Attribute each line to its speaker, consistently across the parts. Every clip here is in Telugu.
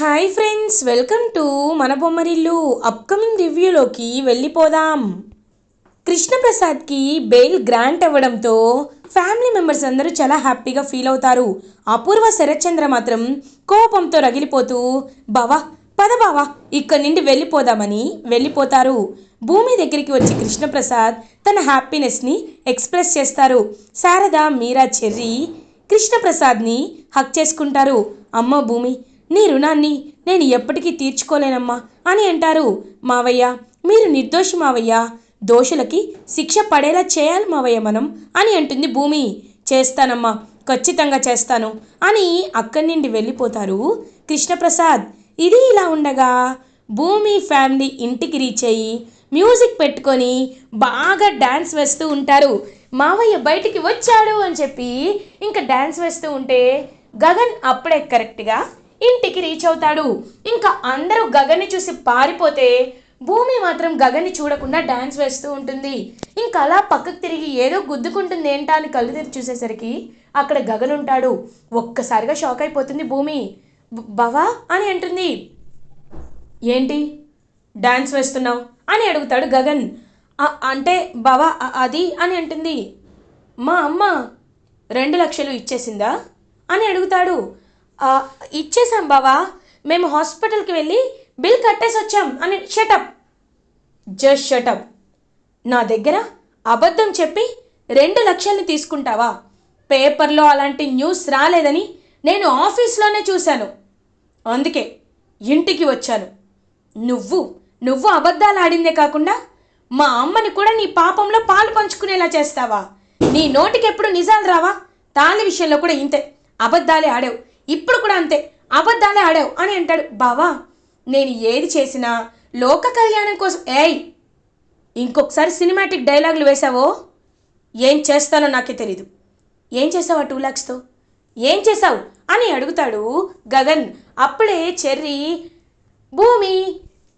Speaker 1: హాయ్ ఫ్రెండ్స్, వెల్కమ్ టు మన బొమ్మరిల్లు. అప్కమింగ్ రివ్యూలోకి వెళ్ళిపోదాం. కృష్ణప్రసాద్కి బెయిల్ గ్రాంట్ అవ్వడంతో ఫ్యామిలీ మెంబర్స్ అందరూ చాలా హ్యాపీగా ఫీల్ అవుతారు. అపూర్వ శరత్చంద్ర మాత్రం కోపంతో రగిలిపోతూ బావా పద బావా ఇక్కడి నుండి వెళ్ళిపోదామని వెళ్ళిపోతారు. భూమి దగ్గరికి వచ్చి కృష్ణప్రసాద్ తన హ్యాపీనెస్ని ఎక్స్ప్రెస్ చేస్తారు. శారద, మీరా, చెర్రీ కృష్ణప్రసాద్ని హక్ చేసుకుంటారు. అమ్మ భూమి, నీ రుణాన్ని నేను ఎప్పటికీ తీర్చుకోలేనమ్మా అని అంటారు. మావయ్య, మీరు నిర్దోషి మావయ్య, దోషులకి శిక్ష పడేలా చేయాలి మావయ్య మనం అని అంటుంది భూమి. చేస్తానమ్మా, ఖచ్చితంగా చేస్తాను అని అక్కడి నుండి వెళ్ళిపోతారు కృష్ణప్రసాద్. ఇది ఇలా ఉండగా భూమి ఫ్యామిలీ ఇంటికి రీచ్ అయ్యి మ్యూజిక్ పెట్టుకొని బాగా డ్యాన్స్ వేస్తూ ఉంటారు. మావయ్య బయటికి వచ్చాడు అని చెప్పి ఇంకా డ్యాన్స్ వేస్తూ ఉంటే గగన్ అప్పుడే కరెక్ట్గా ఇంటికి రీచ్ అవుతాడు. ఇంకా అందరూ గగన్ని చూసి పారిపోతే భూమి మాత్రం గగన్ని చూడకుండా డ్యాన్స్ వేస్తూ ఉంటుంది. ఇంకా అలా పక్కకు తిరిగి ఏదో గుద్దుకుంటుంది ఏంటా అని కళ్ళు తెరిచి చూసేసరికి అక్కడ గగన్ ఉంటాడు. ఒక్కసారిగా షాక్ అయిపోతుంది భూమి. బావా అని అంటుంది. ఏంటి డ్యాన్స్ వేస్తున్నావు అని అడుగుతాడు గగన్. అంటే బావా అది అని అంటుంది. మా అమ్మ 2 లక్షలు ఇచ్చేసిందా అని అడుగుతాడు. ఇచ్చేసాం బావా, మేము హాస్పిటల్కి వెళ్ళి బిల్ కట్టేసి వచ్చాం అని. Shut up, just shut up. నా దగ్గర అబద్ధం చెప్పి 2 లక్షల్ని తీసుకుంటావా? పేపర్లో అలాంటి న్యూస్ రాలేదని నేను ఆఫీస్లోనే చూశాను, అందుకే ఇంటికి వచ్చాను. నువ్వు అబద్ధాలు ఆడిందే కాకుండా మా అమ్మని కూడా నీ పాపంలో పాలు పంచుకునేలా చేస్తావా? నీ నోటికి ఎప్పుడు నిజాలు రావా? తాళి విషయంలో కూడా ఇంతే, అబద్ధాలే ఆడావు. ఇప్పుడు కూడా అంతే, అబద్ధాలే ఆడావు అని అంటాడు. బావా, నేను ఏది చేసినా లోక కళ్యాణం కోసం. ఇంకొకసారి సినిమాటిక్ డైలాగులు వేసావో ఏం చేస్తానో నాకే తెలీదు. ఏం చేసావు 2 lakhsతో? ఏం చేసావు అని అడుగుతాడు గగన్. అప్పుడే చెర్రీ, భూమి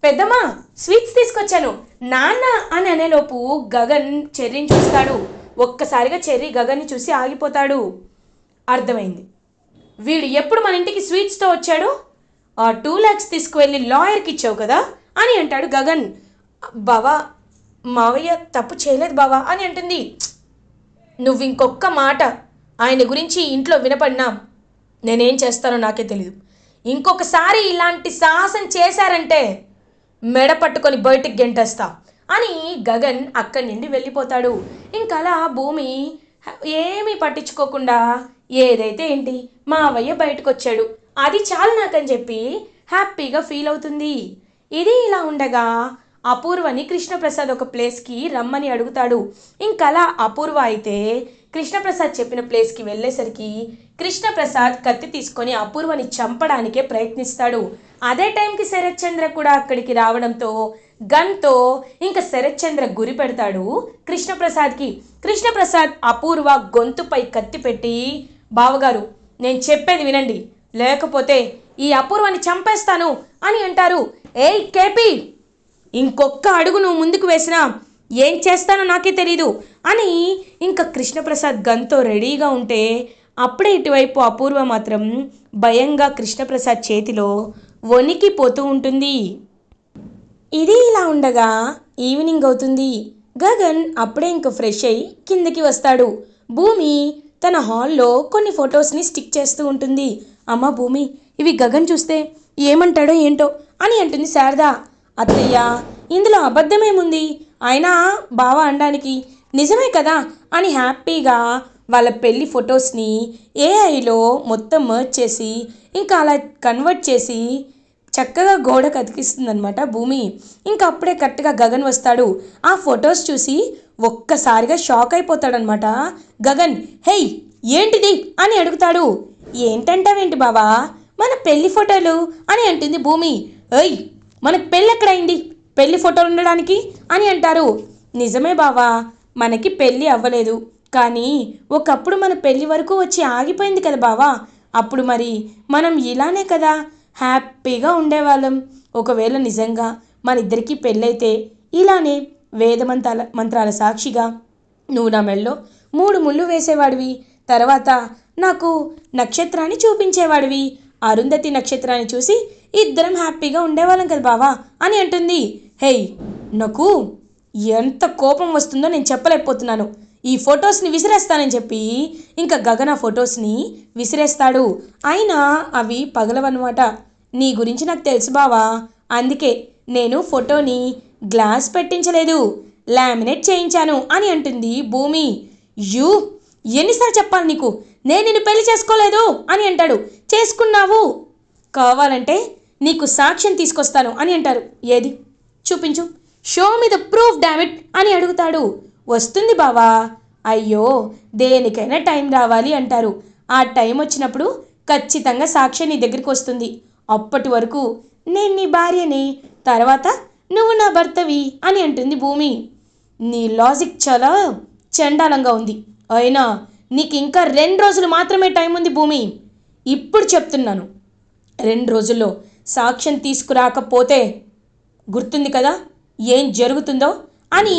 Speaker 1: పెద్దమ్మా స్వీట్స్ తీసుకొచ్చాను నాన్న అని అనేలోపు గగన్ చెర్రీని చూస్తాడు. ఒక్కసారిగా చెర్రీ గగన్ని చూసి ఆగిపోతాడు. అర్థమైంది, వీడు ఎప్పుడు మన ఇంటికి స్వీట్స్తో వచ్చాడు? ఆ 2 lakhs తీసుకువెళ్ళి లాయర్కి ఇచ్చావు కదా అని అంటాడు గగన్. బావా, మావయ్య తప్పు చేయలేదు బావా అని అంటుంది. నువ్వు ఇంకొక్క మాట ఆయన గురించి ఇంట్లో వినపడినా నేనేం చేస్తానో నాకే తెలీదు. ఇంకొకసారి ఇలాంటి సాహసం చేశారంటే మెడ పట్టుకొని బయటికి గెంటేస్తా అని గగన్ అక్కడి నుండి వెళ్ళిపోతాడు. ఇంకలా భూమి ఏమీ పట్టించుకోకుండా ఏదైతే ఏంటి మావయ్య బయటకు వచ్చాడు, అది చాలు నాకని చెప్పి హ్యాపీగా ఫీల్ అవుతుంది. ఇది ఇలా ఉండగా అపూర్వని కృష్ణప్రసాద్ ఒక ప్లేస్కి రమ్మని అడుగుతాడు. ఇంకలా అపూర్వ అయితే కృష్ణప్రసాద్ చెప్పిన ప్లేస్కి వెళ్ళేసరికి కృష్ణప్రసాద్ కత్తి తీసుకొని అపూర్వని చంపడానికే ప్రయత్నిస్తాడు. అదే టైంకి శరత్చంద్ర కూడా అక్కడికి రావడంతో గన్తో ఇంకా శరత్చంద్ర గురి పెడతాడు కృష్ణప్రసాద్కి. కృష్ణప్రసాద్ అపూర్వ గొంతుపై కత్తి పెట్టి, బావగారు నేను చెప్పేది వినండి, లేకపోతే ఈ అపూర్వని చంపేస్తాను అని అంటారు. ఏయ్ కేపీ, ఇంకొక్క అడుగు నువ్వు ముందుకు వేసినా ఏం చేస్తానో నాకే తెలీదు అని ఇంకా కృష్ణప్రసాద్ గన్తో రెడీగా ఉంటే అప్పుడే ఇటువైపు అపూర్వ మాత్రం భయంగా కృష్ణప్రసాద్ చేతిలో వణికిపోతూ ఉంటుంది. ఇది ఇలా ఉండగా ఈవినింగ్ అవుతుంది. గగన్ అప్పుడే ఇంక ఫ్రెష్ అయ్యి కిందకి వస్తాడు. భూమి తన హాల్లో కొన్ని ఫొటోస్ని స్టిక్ చేస్తూ ఉంటుంది. అమ్మ భూమి, ఇవి గగన్ చూస్తే ఏమంటాడో ఏంటో అని అంటుంది శారద. అత్తయ్య, ఇందులో అబద్ధమేముంది, అయినా బావ అనడానికి నిజమే కదా అని హ్యాపీగా వాళ్ళ పెళ్లి ఫొటోస్ని ఏఐలో మొత్తం మర్చ్ చేసి ఇంకా అలా కన్వర్ట్ చేసి చక్కగా గోడకు అతికిస్తుందనమాట భూమి. ఇంకా అప్పుడే కరెక్ట్గా గగన్ వస్తాడు. ఆ ఫొటోస్ చూసి ఒక్కసారిగా షాక్ అయిపోతాడనమాట గగన్. హేయ్ ఏంటిది అని అడుగుతాడు. ఏంటంటావేంటి బావా, మన పెళ్లి ఫోటోలు అని అంటుంది భూమి. ఏయ్, మనకు పెళ్ళి ఎక్కడైంది పెళ్లి ఫోటోలు ఉండడానికి అని అంటారు. నిజమే బావా, మనకి పెళ్ళి అవ్వలేదు, కానీ ఒకప్పుడు మన పెళ్ళి వరకు వచ్చి ఆగిపోయింది కదా బావా. అప్పుడు మరి మనం ఇలానే కదా హ్యాపీగా ఉండేవాళ్ళం. ఒకవేళ నిజంగా మన ఇద్దరికీ పెళ్ళైతే ఇలానే మంత్రాల సాక్షిగా నువ్వు నా మెళ్ళో 3 ముళ్ళు వేసేవాడివి, తర్వాత నాకు నక్షత్రాన్ని చూపించేవాడివి, అరుంధతి నక్షత్రాన్ని చూసి ఇద్దరం హ్యాపీగా ఉండేవాళ్ళం కదా బావా అని అంటుంది. హేయ్, నాకు ఎంత కోపం వస్తుందో నేను చెప్పలేకపోతున్నాను. ఈ ఫొటోస్ని విసిరేస్తానని చెప్పి ఇంకా గగన్ ఆ ఫొటోస్ని విసిరేస్తాడు. అయినా అవి పగలవన్నమాట. నీ గురించి నాకు తెలుసు బావా, అందుకే నేను ఫోటోని గ్లాస్ పెట్టించలేదు, లామినేట్ చేయించాను అని అంటుంది భూమి. యూ, ఎన్నిసార్లు చెప్పాలి నీకు, నేను నిన్ను పెళ్లి చేసుకోలేదు అని అంటాడు. చేసుకున్నావు, కావాలంటే నీకు సాక్ష్యం తీసుకొస్తాను అని అంటారు. ఏది చూపించు, show me the proof damn it అని అడుగుతాడు. వస్తుంది బావా, అయ్యో దేనికైనా టైం రావాలి అంటారు. ఆ టైం వచ్చినప్పుడు ఖచ్చితంగా సాక్ష్యం నీ దగ్గరికి వస్తుంది. అప్పటి వరకు నేను నీ భార్యని, తర్వాత నువ్వు నా భర్తవి అని అంటుంది భూమి. నీ లాజిక్ చాలా చండాలంగా ఉంది. అయినా నీకు ఇంకా 2 రోజులు మాత్రమే టైం ఉంది భూమి. ఇప్పుడు చెప్తున్నాను, 2 రోజుల్లో సాక్ష్యం తీసుకురాకపోతే గుర్తుంది కదా ఏం జరుగుతుందో అని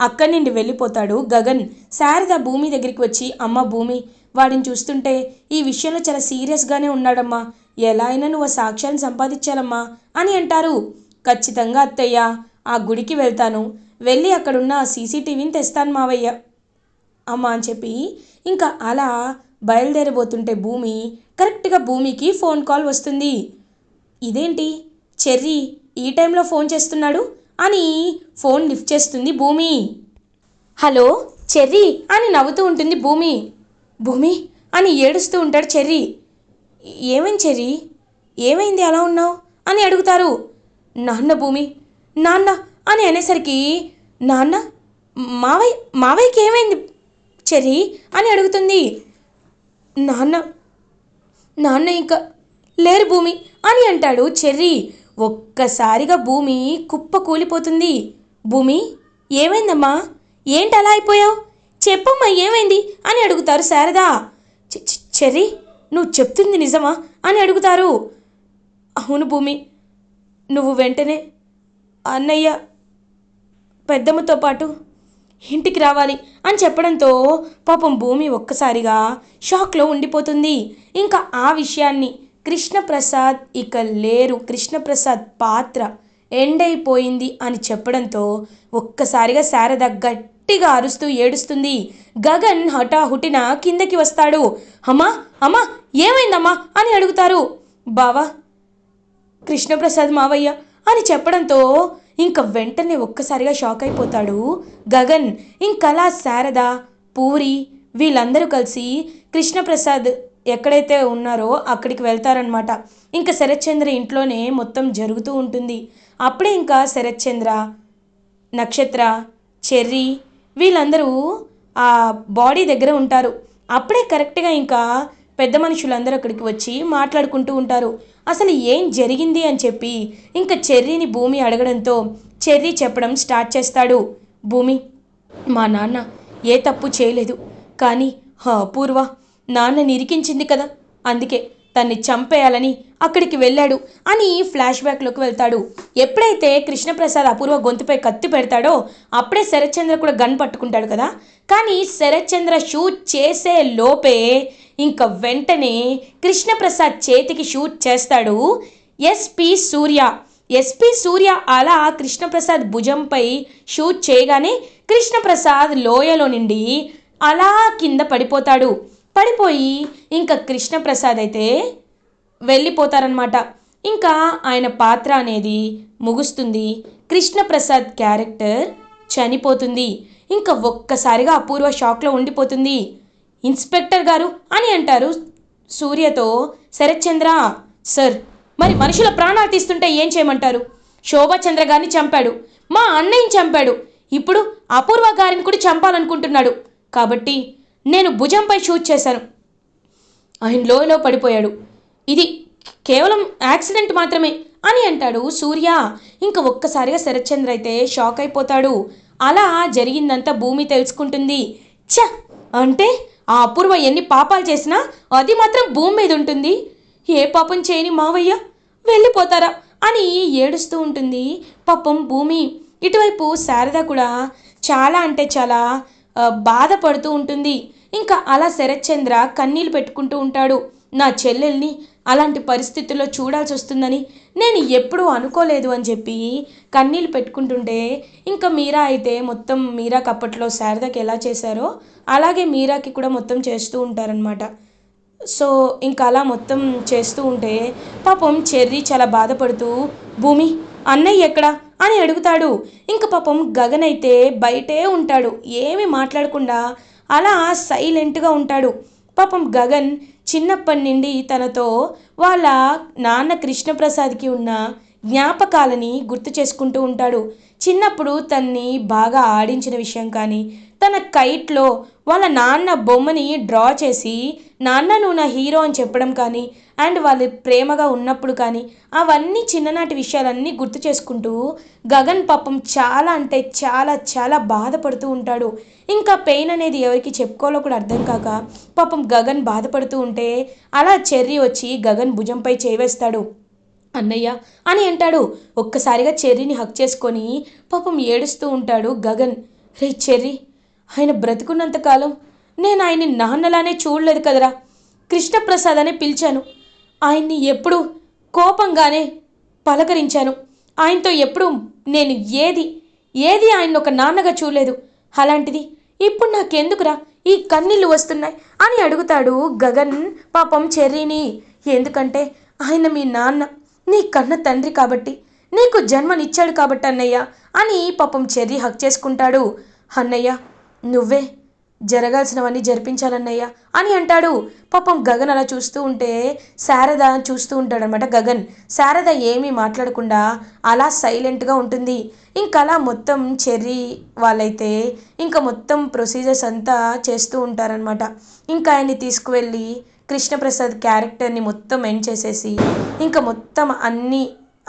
Speaker 1: అక్కడి నుండి వెళ్ళిపోతాడు గగన్. శారద భూమి దగ్గరికి వచ్చి, అమ్మ భూమి, వాడిని చూస్తుంటే ఈ విషయంలో చాలా సీరియస్గానే ఉన్నాడమ్మా, ఎలా అయినా నువ్వు ఆ సాక్ష్యాన్ని సంపాదించాలమ్మా అని అంటారు. ఖచ్చితంగా అత్తయ్య, ఆ గుడికి వెళ్తాను, వెళ్ళి అక్కడున్న సీసీటీవీని తెస్తాను మావయ్య అమ్మ అని చెప్పి ఇంకా అలా బయలుదేరబోతుంటే భూమి, కరెక్ట్గా భూమికి ఫోన్ కాల్ వస్తుంది. ఇదేంటి చెర్రీ ఈ టైంలో ఫోన్ చేస్తున్నాడు అని ఫోన్ లిఫ్ట్ చేస్తుంది భూమి. హలో చెర్రీ అని నవ్వుతూ ఉంటుంది భూమి. భూమి అని ఏడుస్తూ ఉంటాడు చెర్రీ. ఏమైంది చెర్రీ, ఏమైంది అలా ఉన్నావు అని అడుగుతారు. నాన్న భూమి, నాన్న అని అనేసరికి, నాన్న, మావయ్యకి ఏమైంది చెర్రీ అని అడుగుతుంది. నాన్న నాన్న ఇంకా లేరు భూమి అని అంటాడు చెర్రీ. ఒక్కసారిగా భూమి కుప్ప కూలిపోతుంది. భూమి, ఏమైందమ్మా, ఏంటి అలా అయిపోయావు, చెప్పమ్మా ఏమైంది అని అడుగుతారు శారద. చెర్రీ, నువ్వు చెప్తుంది నిజమా అని అడుగుతారు. అవును భూమి, నువ్వు వెంటనే అన్నయ్య పెద్దమ్మతో పాటు ఇంటికి రావాలి అని చెప్పడంతో పాపం భూమి ఒక్కసారిగా షాక్లో ఉండిపోతుంది. ఇంకా ఆ విషయాన్ని కృష్ణప్రసాద్ ఇక లేరు, కృష్ణప్రసాద్ పాత్ర ఎండ్ అయిపోయింది అని చెప్పడంతో ఒక్కసారిగా శారద గట్టిగా అరుస్తూ ఏడుస్తుంది. గగన్ హఠాహుటిన కిందకి వస్తాడు. అమ్మా అమ్మా ఏమైందమ్మా అని అడుగుతారు. బావా, కృష్ణప్రసాద్ మావయ్య అని చెప్పడంతో ఇంకా వెంటనే ఒక్కసారిగా షాక్ అయిపోతాడు గగన్. ఇంకలా శారద, పూరి వీళ్ళందరూ కలిసి కృష్ణప్రసాద్ ఎక్కడైతే ఉన్నారో అక్కడికి వెళ్తారనమాట. ఇంకా శరత్చంద్ర ఇంట్లోనే మొత్తం జరుగుతూ ఉంటుంది. అప్పుడే ఇంకా శరత్చంద్ర, నక్షత్ర, చెర్రీ వీళ్ళందరూ ఆ బాడీ దగ్గర ఉంటారు. అప్పుడే కరెక్ట్గా ఇంకా పెద్ద మనుషులందరూ అక్కడికి వచ్చి మాట్లాడుకుంటూ ఉంటారు. అసలు ఏం జరిగింది అని చెప్పి ఇంకా చెర్రీని భూమి అడగడంతో చెర్రీ చెప్పడం స్టార్ట్ చేస్తాడు. భూమి, మా నాన్న ఏ తప్పు చేయలేదు, కానీ అపూర్వ నాన్నని ఇరికించింది కదా, అందుకే తన్ని చంపేయాలని అక్కడికి వెళ్ళాడు అని ఫ్లాష్ బ్యాక్లోకి వెళ్తాడు. ఎప్పుడైతే కృష్ణప్రసాద్ అపూర్వ గొంతుపై కత్తి పెడతాడో అప్పుడే శరత్చంద్ర కూడా గన్ పట్టుకుంటాడు కదా. కానీ శరత్చంద్ర షూట్ చేసే లోపే ఇంకా వెంటనే కృష్ణప్రసాద్ చేతికి షూట్ చేస్తాడు ఎస్పీ సూర్య. ఎస్పీ సూర్య అలా కృష్ణప్రసాద్ భుజంపై షూట్ చేయగానే కృష్ణప్రసాద్ లోయలో నుండి అలా కింద పడిపోతాడు. పడిపోయి ఇంకా కృష్ణప్రసాద్ అయితే వెళ్ళిపోతారనమాట. ఇంకా ఆయన పాత్ర అనేది ముగుస్తుంది. కృష్ణప్రసాద్ క్యారెక్టర్ చనిపోతుంది. ఇంకా ఒక్కసారిగా అపూర్వ షాక్లో ఉండిపోతుంది. ఇన్స్పెక్టర్ గారు అని అంటారు సూర్యతో శరత్చంద్ర. సార్, మరి మనుషుల ప్రాణాలు తీస్తుంటే ఏం చేయమంటారు? శోభాచంద్ర గారిని చంపాడు, మా అన్నయ్యని చంపాడు, ఇప్పుడు అపూర్వ గారిని కూడా చంపాలనుకుంటున్నాడు. కాబట్టి నేను భుజంపై షూట్ చేశాను, ఆయన లోయలో పడిపోయాడు, ఇది కేవలం యాక్సిడెంట్ మాత్రమే అని అంటాడు సూర్య. ఇంకా ఒక్కసారిగా శరత్చంద్ర అయితే షాక్ అయిపోతాడు. అలా జరిగిందంతా భూమి తెలుసుకుంటుంది. అంటే ఆ అపూర్వ ఎన్ని పాపాలు చేసినా అది మాత్రం భూమి మీద ఉంటుంది, ఏ పాపం చేయని మావయ్య వెళ్ళిపోతారా అని ఏడుస్తూ ఉంటుంది పాపం భూమి. ఇటువైపు శారద కూడా చాలా అంటే చాలా బాధపడుతూ ఉంటుంది. ఇంకా అలా శరత్చంద్ర కన్నీళ్ళు పెట్టుకుంటూ ఉంటాడు. నా చెల్లెల్ని అలాంటి పరిస్థితుల్లో చూడాల్సి వస్తుందని నేను ఎప్పుడూ అనుకోలేదు అని చెప్పి కన్నీళ్ళు పెట్టుకుంటుంటే, ఇంకా మీరా అయితే మొత్తం మీరాకి అప్పట్లో శారదకి ఎలా చేశారో అలాగే మీరాకి కూడా మొత్తం చేస్తూ ఉంటారనమాట. సో ఇంకా అలా మొత్తం చేస్తూ ఉంటే పాపం చెర్రీ చాలా బాధపడుతూ భూమి అన్నయ్య ఎక్కడా అని అడుగుతాడు. ఇంక పాపం గగన్ అయితే బయటే ఉంటాడు, ఏమీ మాట్లాడకుండా అలా సైలెంట్గా ఉంటాడు. పాపం గగన్ చిన్నప్పటి నుండి తనతో వాళ్ళ నాన్న కృష్ణప్రసాద్కి ఉన్న జ్ఞాపకాలని గుర్తు చేసుకుంటూ ఉంటాడు. చిన్నప్పుడు తన్ని బాగా ఆడించిన విషయం కానీ, తన కైట్లో వాళ్ళ నాన్న బొమ్మని డ్రా చేసి నాన్న నువ్వు నా హీరో అని చెప్పడం కానీ, అండ్ వాళ్ళు ప్రేమగా ఉన్నప్పుడు కానీ, అవన్నీ చిన్ననాటి విషయాలన్నీ గుర్తు చేసుకుంటూ గగన్ పాపం చాలా అంటే చాలా చాలా బాధపడుతూ ఉంటాడు. ఇంకా పెయిన్ అనేది ఎవరికి చెప్పుకోవాలో కూడా అర్థం కాక పాపం గగన్ బాధపడుతూ ఉంటే అలా చెర్రీ వచ్చి గగన్ భుజంపై చేవేస్తాడు. అన్నయ్య అని అంటాడు. ఒక్కసారిగా చెర్రీని హక్ చేసుకొని పాపం ఏడుస్తూ ఉంటాడు గగన్. రే చెర్రీ, ఆయన బ్రతుకున్నంతకాలం నేను ఆయన్ని నాన్నలానే చూడలేదు కదరా. కృష్ణప్రసాద్ అనే పిలిచాను. ఆయన్ని ఎప్పుడు కోపంగానే పలకరించాను. ఆయనతో ఎప్పుడు నేను ఏది ఏది ఆయన ఒక నాన్నగా చూడలేదు. అలాంటిది ఇప్పుడు నాకెందుకురా ఈ కన్నీళ్ళు వస్తున్నాయి అని అడుగుతాడు గగన్ పాపం చెర్రీని. ఎందుకంటే ఆయన మీ నాన్న, నీ కన్న తండ్రి కాబట్టి, నీకు జన్మనిచ్చాడు కాబట్టి అన్నయ్య అని పాపం చెర్రీ హక్ చేసుకుంటాడు. అన్నయ్య నువ్వే జరగాల్సినవన్నీ జరిపించాలన్నయ్య అని అంటాడు. పాపం గగన్ అలా చూస్తూ ఉంటే శారద చూస్తూ ఉంటాడనమాట. గగన్ శారద ఏమీ మాట్లాడకుండా అలా సైలెంట్గా ఉంటుంది. ఇంకా అలా మొత్తం చెర్రీ వాళ్ళైతే ఇంకా మొత్తం ప్రొసీజర్స్ అంతా చేస్తూ ఉంటారనమాట. ఇంకా ఆయన్ని తీసుకువెళ్ళి కృష్ణప్రసాద్ క్యారెక్టర్ని మొత్తం ఎండ్ చేసేసి ఇంకా మొత్తం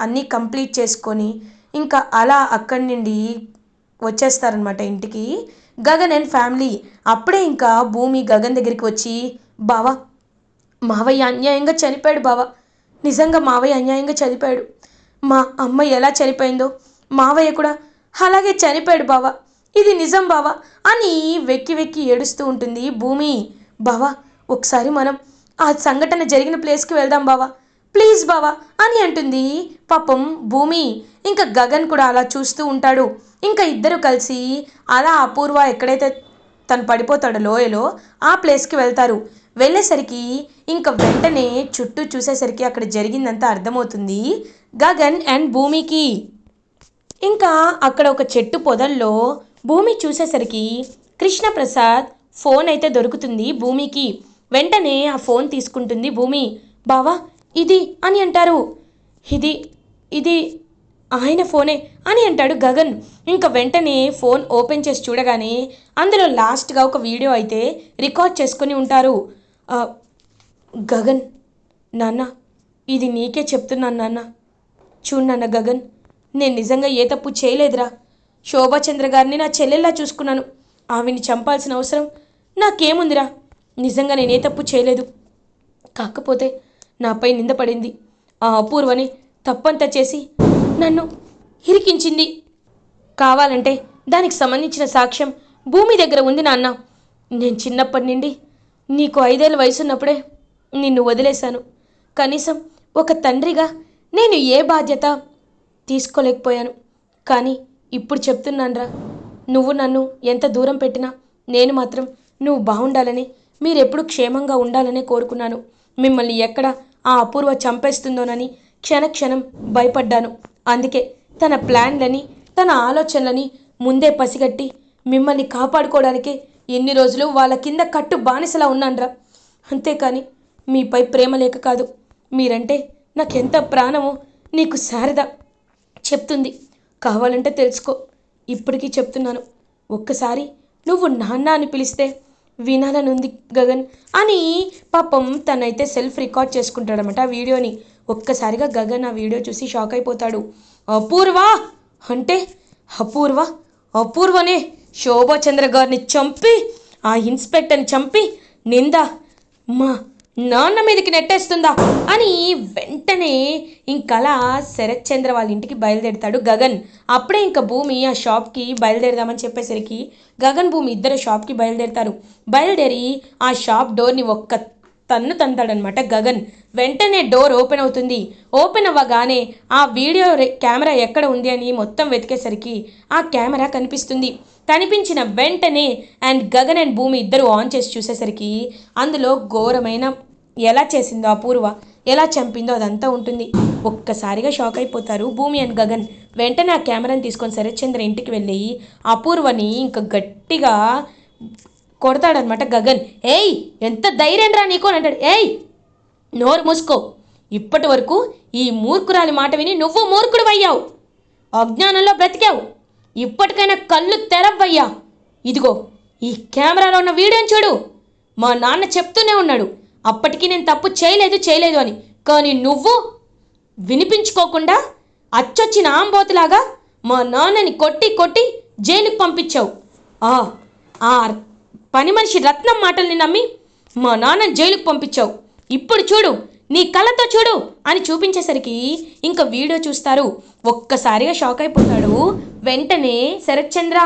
Speaker 1: అన్నీ కంప్లీట్ చేసుకొని ఇంకా అలా అక్కడి నుండి వచ్చేస్తారనమాట ఇంటికి గగన్ అండ్ ఫ్యామిలీ. అప్పుడే ఇంకా భూమి గగన్ దగ్గరికి వచ్చి, బావా మావయ్య అన్యాయంగా చనిపోయాడు బావా, నిజంగా మావయ్య అన్యాయంగా చనిపోయాడు. మా అమ్మ ఎలా చనిపోయిందో మావయ్య కూడా అలాగే చనిపోయాడు బావా, ఇది నిజం బావా అని వెక్కి వెక్కి ఏడుస్తూ ఉంటుంది భూమి. బావా ఒకసారి మనం ఆ సంఘటన జరిగిన ప్లేస్కి వెళ్దాం బావా, ప్లీజ్ బావా అని అంటుంది పాపం భూమి. ఇంకా గగన్ కూడా అలా చూస్తూ ఉంటాడు. ఇంకా ఇద్దరు కలిసి అలా అపూర్వ ఎక్కడైతే తను పడిపోతాడో లోయలో ఆ ప్లేస్కి వెళ్తారు. వెళ్ళేసరికి ఇంకా వెంటనే చుట్టూ చూసేసరికి అక్కడ జరిగిందంతా అర్థమవుతుంది గగన్ అండ్ భూమికి. ఇంకా అక్కడ ఒక చెట్టు పొదల్లో భూమి చూసేసరికి కృష్ణప్రసాద్ ఫోన్ అయితే దొరుకుతుంది భూమికి. వెంటనే ఆ ఫోన్ తీసుకుంటుంది భూమి. బావా ఇది అని అంటారు. ఇది ఇది ఆయన ఫోనే అని అంటాడు గగన్. ఇంకా వెంటనే ఫోన్ ఓపెన్ చేసి చూడగానే అందులో లాస్ట్గా ఒక వీడియో అయితే రికార్డ్ చేసుకొని ఉంటారు. గగన్ నాన్న ఇది నీకే చెప్తున్నాను నాన్న, చూడు నాన్న గగన్, నేను నిజంగా ఏ తప్పు చేయలేదురా. శోభాచంద్ర గారిని నా చెల్లెల్లా చూసుకున్నాను, ఆవిని చంపాల్సిన అవసరం నాకేముందిరా. నిజంగా నేనే తప్పు చేయలేదు. కాకపోతే నాపై నిందపడింది ఆ అపూర్వని తప్పంతా చేసి నన్ను ఇరికించింది. కావాలంటే దానికి సంబంధించిన సాక్ష్యం భూమి దగ్గర ఉంది నాన్న. నేను చిన్నప్పటి నుండి నీకు 5 ఏళ్ళ వయసున్నప్పుడే నిన్ను వదిలేశాను. కనీసం ఒక తండ్రిగా నేను ఏ బాధ్యత తీసుకోలేకపోయాను. కానీ ఇప్పుడు చెప్తున్నానురా, నువ్వు నన్ను ఎంత దూరం పెట్టినా నేను మాత్రం నువ్వు బాగుండాలని, మీరెప్పుడు క్షేమంగా ఉండాలనే కోరుకున్నాను. మిమ్మల్ని ఎక్కడ ఆ అపూర్వ చంపేస్తుందోనని క్షణక్షణం భయపడ్డాను. అందుకే తన ప్లాన్లని తన ఆలోచనలని ముందే పసిగట్టి మిమ్మల్ని కాపాడుకోవడానికే ఎన్ని రోజులు వాళ్ళ కింద కట్టు బానిసలా ఉన్నాన్రా. అంతేకాని మీపై ప్రేమ లేక కాదు. మీరంటే నాకెంత ప్రాణమో నీకు శారద చెప్తుంది, కావాలంటే తెలుసుకో. ఇప్పటికీ చెప్తున్నాను, ఒక్కసారి నువ్వు నాన్న అని పిలిస్తే వినాలనుంది గగన్ అని పాపం తనైతే సెల్ఫ్ రికార్డ్ చేసుకుంటాడనమాట ఆ వీడియోని. ఒక్కసారిగా గగన్ ఆ వీడియో చూసి షాక్ అయిపోతాడు. అపూర్వ అంటే అపూర్వనే శోభాచంద్ర గారిని చంపి ఆ ఇన్స్పెక్టర్ని చంపి నింద మా నాన్న మీదకి నెట్టేస్తుందా అని వెంటనే ఇంకలా శరత్ చంద్ర వాళ్ళ ఇంటికి బయలుదేరుతాడు గగన్. అప్పుడే ఇంకా భూమి ఆ షాప్కి బయలుదేరదామని చెప్పేసరికి గగన్ భూమి ఇద్దరు షాప్కి బయలుదేరుతారు. బయలుదేరి ఆ షాప్ డోర్ని ఒక్క తన్ను తంతాడనమాట గగన్. వెంటనే డోర్ ఓపెన్ అవుతుంది. ఓపెన్ అవ్వగానే ఆ వీడియో కెమెరా ఎక్కడ ఉంది అని మొత్తం వెతికేసరికి ఆ కెమెరా కనిపిస్తుంది. కనిపించిన వెంటనే గగన్ అండ్ భూమి ఇద్దరు ఆన్ చేసి చూసేసరికి అందులో ఘోరమైన ఎలా చేసిందో అపూర్వ, ఎలా చంపిందో అదంతా ఉంటుంది. ఒక్కసారిగా షాక్ అయిపోతారు భూమి అండ్ గగన్. వెంటనే ఆ కెమెరాని తీసుకొని శరత్చంద్ర ఇంటికి వెళ్ళి అపూర్వని ఇంకా గట్టిగా కొడతాడనమాట గగన్. ఏయ్, ఎంత ధైర్యం రా నీకు అని అంటాడు. ఏయ్, నోరు మూసుకో. ఇప్పటి వరకు ఈ మూర్ఖురాలి మాట విని నువ్వు మూర్ఖుడు అయ్యావు, అజ్ఞానంలో బ్రతికావు. ఇప్పటికైనా కళ్ళు తెరవయ్యా. ఇదిగో ఈ కెమెరాలో ఉన్న వీడియోని చూడు. మా నాన్న చెప్తూనే ఉన్నాడు అప్పటికి నేను తప్పు చేయలేదు అని. కానీ నువ్వు వినిపించుకోకుండా అచ్చొచ్చిన ఆంబోతులాగా మా నాన్నని కొట్టి కొట్టి జైలుకి పంపించావు. ఆ పని మనిషి రత్నం మాటల్ని నమ్మి మా నాన్నని జైలుకి పంపించావు. ఇప్పుడు చూడు, నీ కళ్ళతో చూడు అని చూపించేసరికి ఇంకా వీడియో చూస్తారు. ఒక్కసారిగా షాక్ అయిపోతాడు వెంటనే శరత్చంద్ర.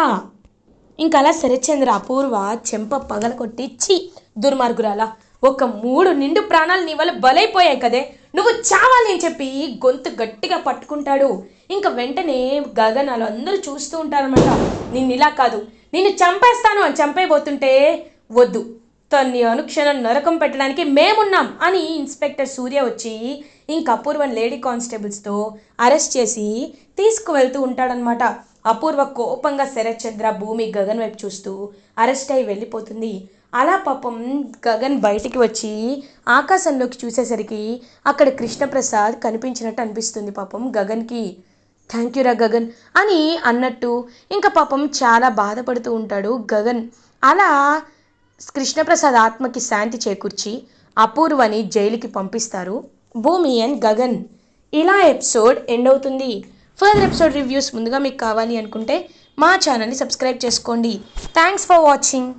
Speaker 1: ఇంకా అలా శరత్చంద్ర అపూర్వ చెంప పగలకొట్టి, చి దుర్మార్గురాలా, ఒక 3 నిండు ప్రాణాలు నీ వల్ల బలైపోయాయి కదే, నువ్వు చావాలి అని చెప్పి గొంతు గట్టిగా పట్టుకుంటాడు. ఇంకా వెంటనే గగన్ అలా అందరూ చూస్తూ ఉంటారనమాట. నిన్ను ఇలా కాదు, నిన్ను చంపేస్తాను అని చంపేయబోతుంటే, వద్దు, తన్ని అనుక్షణం నరకం పెట్టడానికి మేమున్నాం అని ఇన్స్పెక్టర్ సూర్య వచ్చి ఇంక అపూర్వన్ లేడీ కానిస్టేబుల్స్తో అరెస్ట్ చేసి తీసుకువెళ్తూ ఉంటాడనమాట. అపూర్వ కోపంగా శరత్చంద్ర, భూమి, గగన్ వైపు చూస్తూ అరెస్ట్ అయి వెళ్ళిపోతుంది. అలా పాపం గగన్ బయటికి వచ్చి ఆకాశంలోకి చూసేసరికి అక్కడ కృష్ణప్రసాద్ కనిపించినట్టు అనిపిస్తుంది పాపం గగన్కి. థ్యాంక్ యూ రా గగన్ అని అన్నట్టు ఇంకా పాపం చాలా బాధపడుతూ ఉంటాడు గగన్. అలా కృష్ణప్రసాద్ ఆత్మకి శాంతి చేకూర్చి అపూర్వని జైలుకి పంపిస్తారు భూమి అండ్ గగన్. ఇలా ఎపిసోడ్ ఎండ్ అవుతుంది. ఫర్దర్ ఎపిసోడ్ రివ్యూస్ ముందుగా మీకు కావాలి అనుకుంటే మా ఛానల్ని సబ్స్క్రైబ్ చేసుకోండి. Thanks for watching.